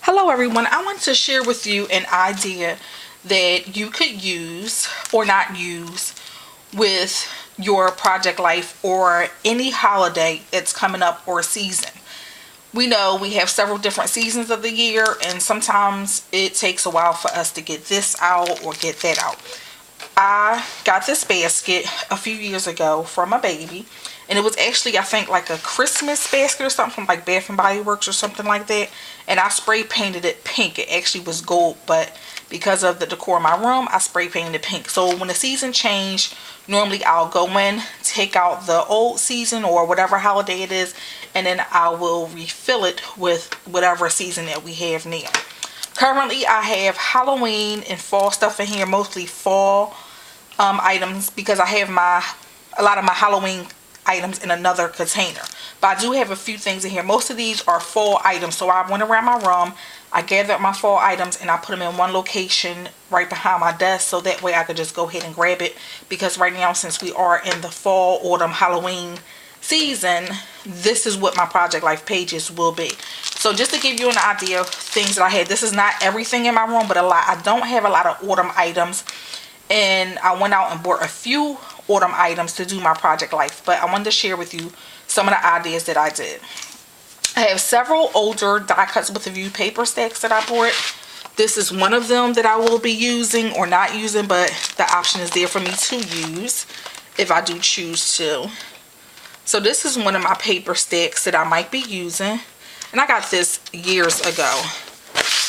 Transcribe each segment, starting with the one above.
Hello everyone, I want to share with you an idea that you could use or not use with your project life or any holiday that's coming up or season. We know we have several different seasons of the year, and sometimes it takes a while for us to get this out or get that out. I got this basket a few years ago from a baby, and it was actually, I think, like a Christmas basket or something from like Bath and Body Works or something like that. And I spray painted it pink. It actually was gold, but because of the decor in my room, I spray painted it pink. So when the season changed, normally I'll go in, take out the old season or whatever holiday it is, and then I will refill it with whatever season that we have now. Currently, I have Halloween and fall stuff in here, mostly fall items, because I have a lot of my Halloween items in another container. But I do have a few things in here. Most of these are fall items. So I went around my room, I gathered my fall items, and I put them in one location right behind my desk, so that way I could just go ahead and grab it. Because right now, since we are in the fall, autumn, Halloween season, this is what my project life pages will be. So just to give you an idea of things that I had, this is not everything in my room, but a lot. I don't have a lot of autumn items, and I went out and bought a few autumn items to do my project life. But I wanted to share with you some of the ideas that I did. I have several older die cuts with a view paper stacks that I bought. This is one of them that I will be using or not using, but the option is there for me to use if I do choose to. So this is one of my paper stacks that I might be using, and I got this years ago.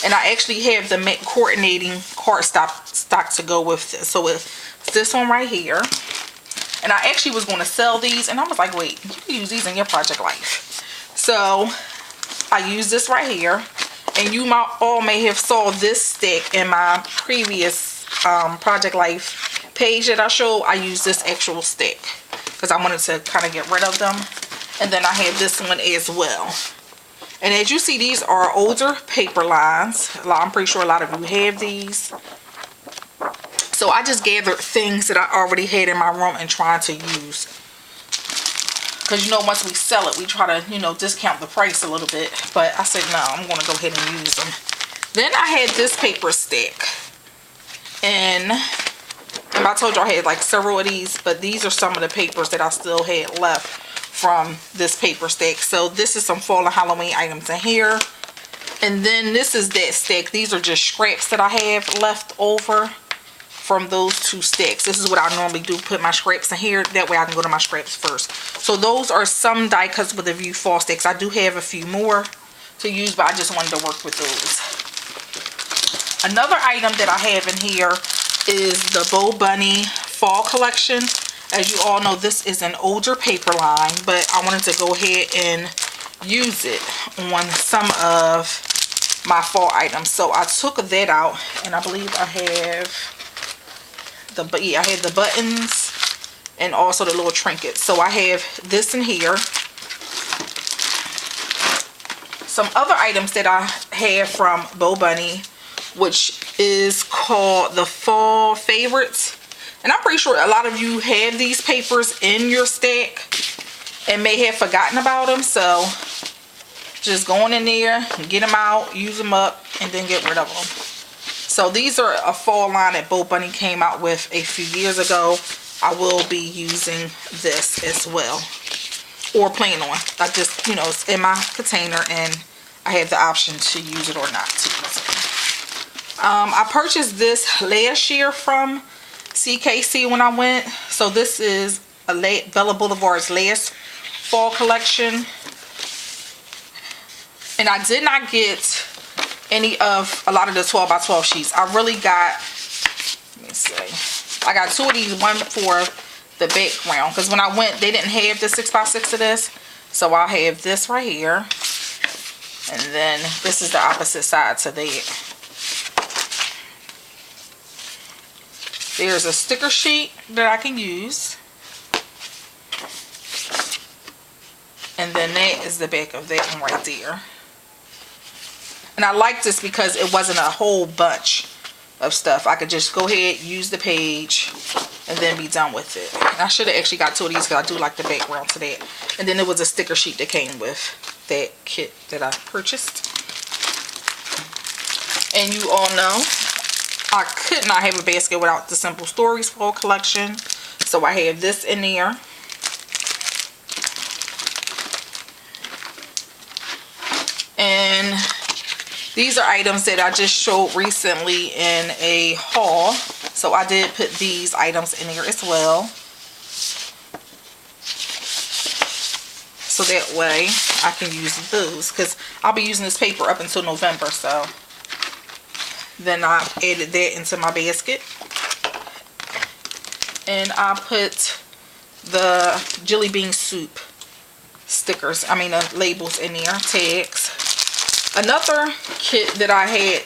And I actually have the coordinating cardstock to go with this. So it's this one right here. And I actually was going to sell these, and I was like, wait, you can use these in your project life. So I use this right here. And you all may have saw this stick in my previous project life page that I showed. I used this actual stick because I wanted to kind of get rid of them. And then I have this one as well. And as you see, these are older paper lines. I'm pretty sure a lot of you have these. So I just gathered things that I already had in my room and trying to use. Because, once we sell it, we try to, discount the price a little bit. But I said, no, I'm going to go ahead and use them. Then I had this paper stick. And I told you I had like several of these. But these are some of the papers that I still had left from this paper stack. So this is some fall and Halloween items in here. And then this is that stack. These are just scraps that I have left over from those two stacks. This is what I normally do, put my scraps in here. That way I can go to my scraps first. So those are some die cuts with a view fall sticks. I do have a few more to use, but I just wanted to work with those. Another item that I have in here is the Bo Bunny fall collection. As you all know, this is an older paper line, but I wanted to go ahead and use it on some of my fall items. So I took that out, and I believe I have I had the buttons and also the little trinkets. So I have this in here. Some other items that I have from Bo Bunny, which is called the Fall Favorites. And I'm pretty sure a lot of you have these papers in your stack and may have forgotten about them. So just go in there, get them out, use them up, and then get rid of them. So these are a fall line that Bo Bunny came out with a few years ago. I will be using this as well, or plan on. I just, it's in my container and I have the option to use it or not to use it. I purchased this last year from CKC when I went. So this is Bella Boulevard's last fall collection. And I did not get a lot of the 12 by 12 sheets. I really got, let me see, I got two of these, one for the background, because when I went, they didn't have the 6 by 6 of this. So I'll have this right here, and then this is the opposite side to that. There's a sticker sheet that I can use, and then that is the back of that one right there. And I like this because it wasn't a whole bunch of stuff. I could just go ahead, use the page, and then be done with it. And I should have actually got two of these because I do like the background to that. And then there was a sticker sheet that came with that kit that I purchased. And you all know I could not have a basket without the Simple Stories Fall Collection. So I have this in there. And these are items that I just showed recently in a haul. So I did put these items in here as well. So that way I can use those, because I'll be using this paper up until November. So then I added that into my basket. And I put the Jelly Bean Soup stickers, labels in there, tags. Another kit that I had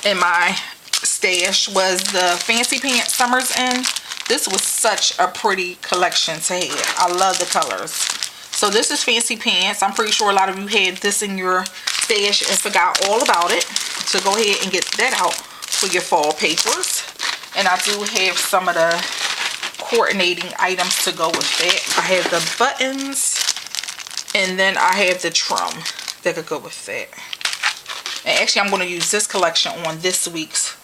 in my stash was the Fancy Pants Summer's End. This was such a pretty collection to have. I love the colors. So this is Fancy Pants. I'm pretty sure a lot of you had this in your stash and forgot all about it. So go ahead and get that out for your fall papers. And I do have some of the coordinating items to go with that. I have the buttons, and then I have the trim that could go with that. And actually, I'm going to use this collection on this week's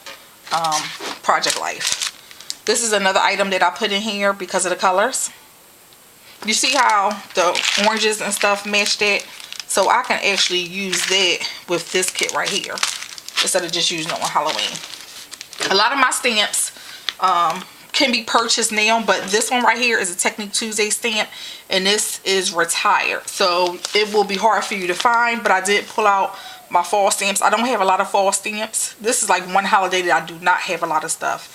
Project Life. This is another item that I put in here because of the colors. You see how the oranges and stuff match that? So I can actually use that with this kit right here instead of just using it on Halloween. A lot of my stamps can be purchased now, but this one right here is a Technique Tuesday stamp, and this is retired, so it will be hard for you to find. But I did pull out my fall stamps. I don't have a lot of fall stamps. This is like one holiday that I do not have a lot of stuff,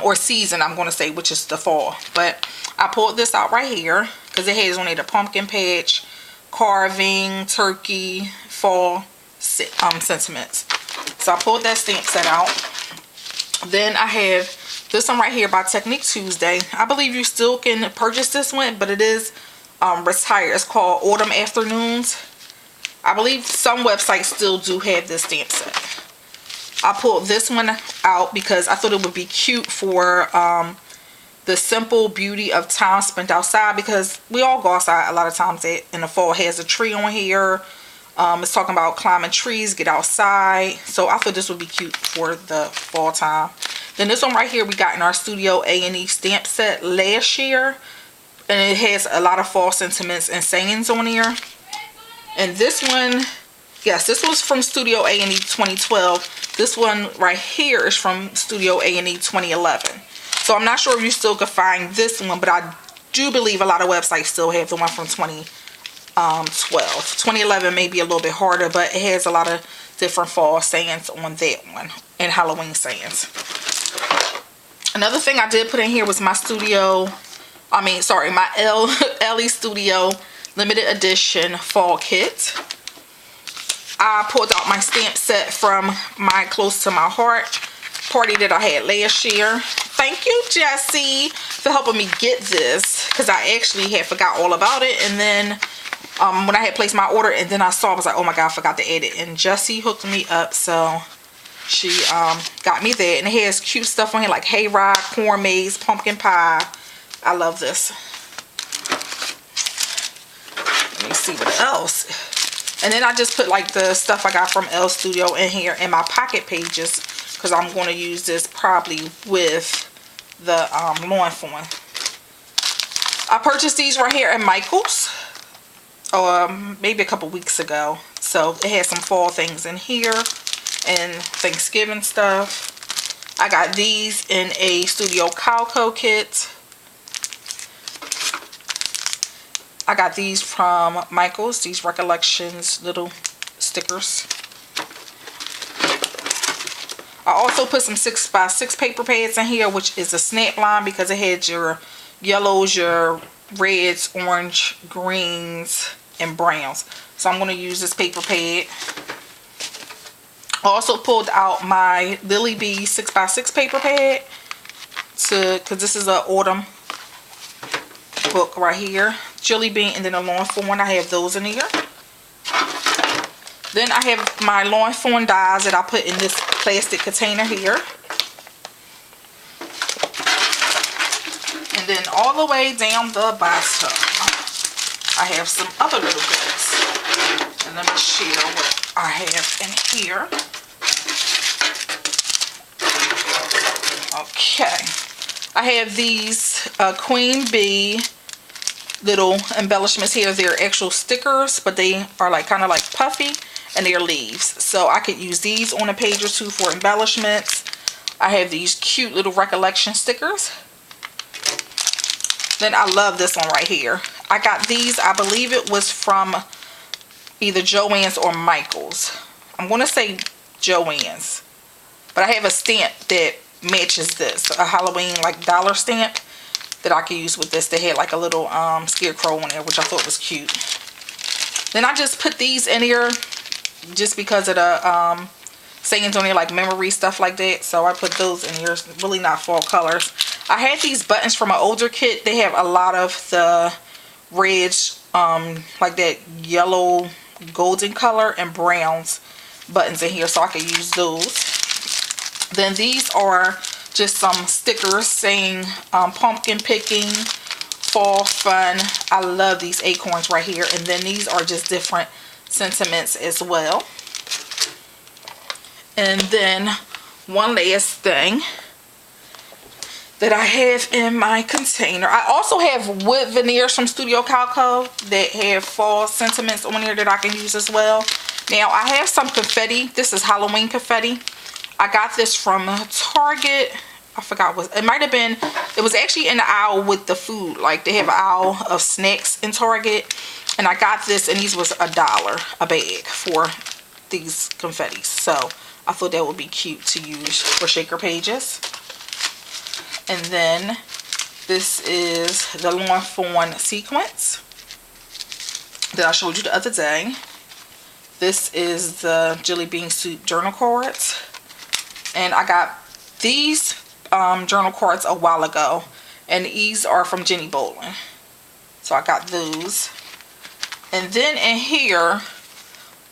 or season I'm going to say, which is the fall. But I pulled this out right here because it has on it a pumpkin patch, carving, turkey, fall sentiments. So I pulled that stamp set out. Then I have this one right here by Technique Tuesday. I believe you still can purchase this one, but it is retired. It's called Autumn Afternoons. I believe some websites still do have this stamp set. I pulled this one out because I thought it would be cute for the simple beauty of time spent outside, because we all go outside a lot of times in the fall. It has a tree on here. It's talking about climbing trees, get outside. So I thought this would be cute for the fall time. Then this one right here we got in our Studio A&E stamp set last year. And it has a lot of fall sentiments and sayings on here. And this one, yes, this was from Studio A&E 2012. This one right here is from Studio A&E 2011. So I'm not sure if you still could find this one, but I do believe a lot of websites still have the one from 2012. 2011 may be a little bit harder, but it has a lot of different fall sayings on that one and Halloween sayings. Another thing I did put in here was my LE Studio limited edition fall kit. I pulled out my stamp set from my Close to My Heart party that I had last year. Thank you, Jessie, for helping me get this, because I actually had forgot all about it. And then when I had placed my order and then I saw, I was like, oh my god, I forgot to add it. And Jessie hooked me up, so she got me that. And it has cute stuff on here like hayride, corn maze, pumpkin pie. I love this. Let me see what else. And then I just put like the stuff I got from Elle Studio in here in my pocket pages, because I'm going to use this probably with the lawn fawn. I purchased these right here at Michael's maybe a couple weeks ago. So it has some fall things in here and Thanksgiving stuff. I got these in a Studio Calco kit. I got these from Michael's, these Recollections little stickers. I also put some 6x6 paper pads in here, which is a snap line, because it had your yellows, your reds, orange, greens, and browns. So I'm going to use this paper pad. I also pulled out my Lily Bee 6x6 paper pad, because this is an autumn book right here. Jelly Bean and then a lawn fawn. I have those in here. Then I have my lawn fawn dies that I put in this plastic container here. And then all the way down the bathtub, I have some other little bits. And let me share what I have in here. Okay. I have these Queen Bee little embellishments here. They're actual stickers, but they are like kind of like puffy, and they're leaves. So I could use these on a page or two for embellishments. I have these cute little recollection stickers. Then I love this one right here. I got these, I believe it was from either Joann's or Michael's. I'm going to say Joann's. But I have a stamp that matches this. A Halloween like dollar stamp that I could use with this. They had like a little scarecrow on there, which I thought was cute. Then I just put these in here just because of the sayings on there, like memory stuff like that. So I put those in here. It's really not fall colors. I had these buttons from an older kit. They have a lot of the reds, like that yellow golden color and browns buttons in here, so I could use those. Then these are just some stickers saying pumpkin picking, fall fun. I love these acorns right here. And then these are just different sentiments as well. And then one last thing that I have in my container. I also have wood veneers from Studio Calco that have fall sentiments on here that I can use as well. Now I have some confetti. This is Halloween confetti. I got this from Target. I forgot what it might have been. It was actually in the aisle with the food. Like they have an aisle of snacks in Target. And I got this, and these was $1 a bag for these confettis. So I thought that would be cute to use for shaker pages. And then this is the Lawn Fawn sequence that I showed you the other day. This is the Jelly Bean Soup journal cards. And I got these journal cards a while ago. And these are from Jenny Bolin. So I got those. And then in here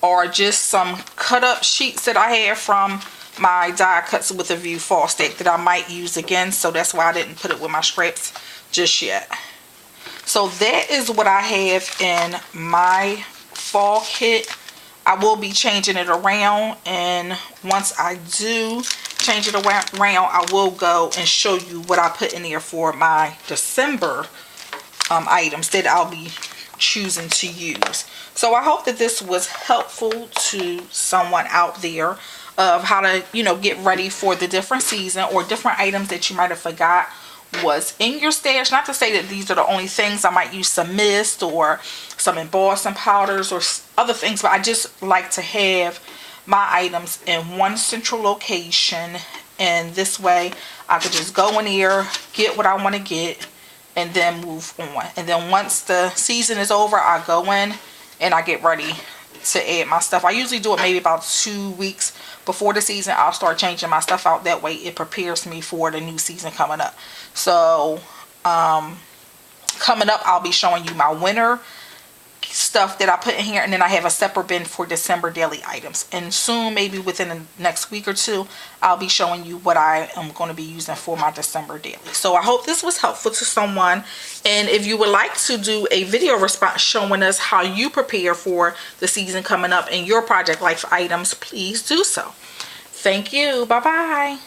are just some cut up sheets that I have from my die cuts with a view fall stack that I might use again. So that's why I didn't put it with my scraps just yet. So that is what I have in my fall kit. I will be changing it around, and once I do change it around, I will go and show you what I put in there for my December items that I'll be choosing to use. So I hope that this was helpful to someone out there of how to, you know, get ready for the different season or different items that you might have forgot was in your stash. Not to say that these are the only things. I might use some mist or some embossing powders or other things, but I just like to have my items in one central location, and this way I could just go in here, get what I want to get, and then move on. And then once the season is over, I go in and I get ready to add my stuff. I usually do it maybe about 2 weeks before the season. I'll start changing my stuff out. That way it prepares me for the new season coming up. So coming up, I'll be showing you my winter stuff that I put in here, and then I have a separate bin for December daily items. And soon, maybe within the next week or two, I'll be showing you what I am going to be using for my December daily. So I hope this was helpful to someone, and if you would like to do a video response showing us how you prepare for the season coming up and your project life items, please do so. Thank you. Bye bye.